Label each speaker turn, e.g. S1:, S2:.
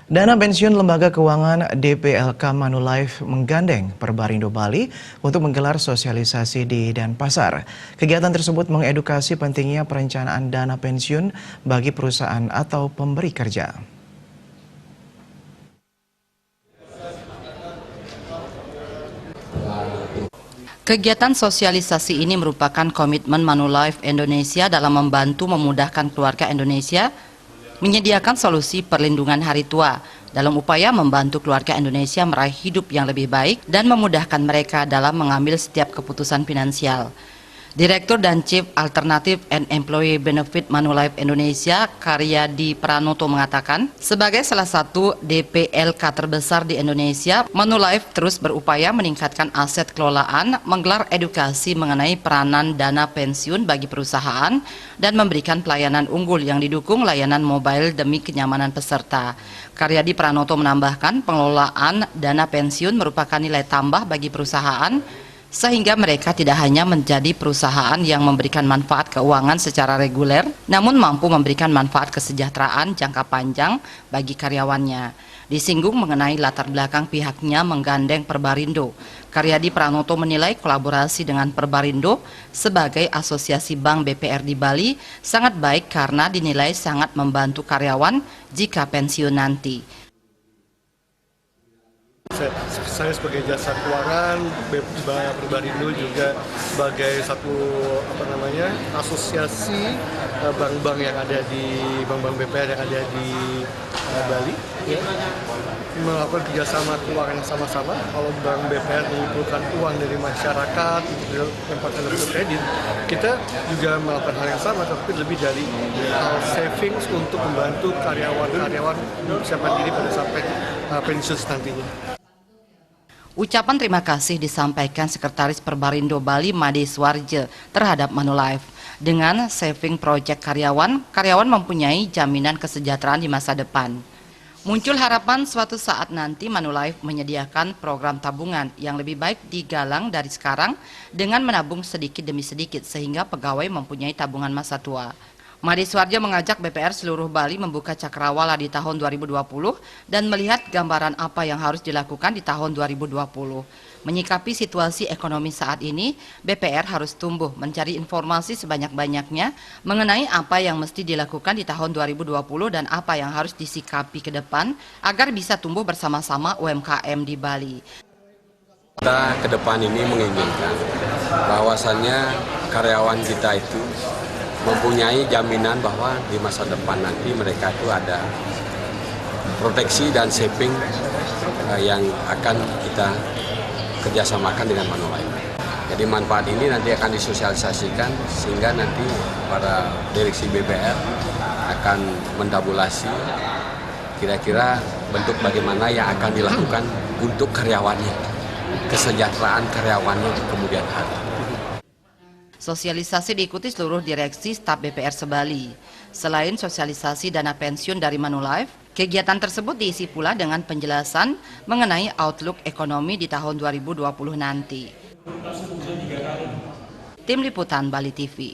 S1: Dana pensiun Lembaga Keuangan DPLK Manulife menggandeng Perbarindo Bali untuk menggelar sosialisasi di Denpasar. Kegiatan tersebut mengedukasi pentingnya perencanaan dana pensiun bagi perusahaan atau pemberi kerja.
S2: Kegiatan sosialisasi ini merupakan komitmen Manulife Indonesia dalam membantu memudahkan keluarga Indonesia menyediakan solusi perlindungan hari tua dalam upaya membantu keluarga Indonesia meraih hidup yang lebih baik dan memudahkan mereka dalam mengambil setiap keputusan finansial. Direktur dan Chief Alternative and Employee Benefit Manulife Indonesia, Karyadi Pranoto mengatakan, sebagai salah satu DPLK terbesar di Indonesia, Manulife terus berupaya meningkatkan aset kelolaan, menggelar edukasi mengenai peranan dana pensiun bagi perusahaan, dan memberikan pelayanan unggul yang didukung layanan mobile demi kenyamanan peserta. Karyadi Pranoto menambahkan, pengelolaan dana pensiun merupakan nilai tambah bagi perusahaan, sehingga mereka tidak hanya menjadi perusahaan yang memberikan manfaat keuangan secara reguler, namun mampu memberikan manfaat kesejahteraan jangka panjang bagi karyawannya. Disinggung mengenai latar belakang pihaknya menggandeng Perbarindo, Karyadi Pranoto menilai kolaborasi dengan Perbarindo sebagai asosiasi bank BPR di Bali sangat baik karena dinilai sangat membantu karyawan jika pensiun nanti.
S3: Saya sebagai jasa keuangan, Perbarindo juga sebagai satu asosiasi bank-bank yang ada di bank-bank BPR yang ada di Bali, ya, melakukan kerjasama keuangan sama-sama. Kalau bank BPR mengumpulkan uang dari masyarakat untuk tempatkan dalam kredit, kita juga melakukan hal yang sama, tapi lebih dari hal savings untuk membantu karyawan mempersiapkan diri pada sampai pensiun nantinya.
S2: Ucapan terima kasih disampaikan Sekretaris Perbarindo Bali Made Swarje terhadap Manulife. Dengan saving project karyawan mempunyai jaminan kesejahteraan di masa depan. Muncul harapan suatu saat nanti Manulife menyediakan program tabungan yang lebih baik digalang dari sekarang dengan menabung sedikit demi sedikit sehingga pegawai mempunyai tabungan masa tua. Made Swarje mengajak BPR seluruh Bali membuka cakrawala di tahun 2020 dan melihat gambaran apa yang harus dilakukan di tahun 2020. Menyikapi situasi ekonomi saat ini, BPR harus tumbuh mencari informasi sebanyak-banyaknya mengenai apa yang mesti dilakukan di tahun 2020 dan apa yang harus disikapi ke depan agar bisa tumbuh bersama-sama UMKM di Bali.
S4: Kita ke depan ini menginginkan bahwasannya karyawan kita itu mempunyai jaminan bahwa di masa depan nanti mereka itu ada proteksi dan saving yang akan kita kerjasamakan dengan Manulife. Jadi manfaat ini nanti akan disosialisasikan sehingga nanti para direksi BPR akan mentabulasi kira-kira bentuk bagaimana yang akan dilakukan untuk karyawannya, kesejahteraan karyawannya di kemudian hari.
S2: Sosialisasi diikuti seluruh direksi staf BPR Sebali. Selain sosialisasi dana pensiun dari Manulife, kegiatan tersebut diisi pula dengan penjelasan mengenai outlook ekonomi di tahun 2020 nanti. Tim Liputan Bali TV.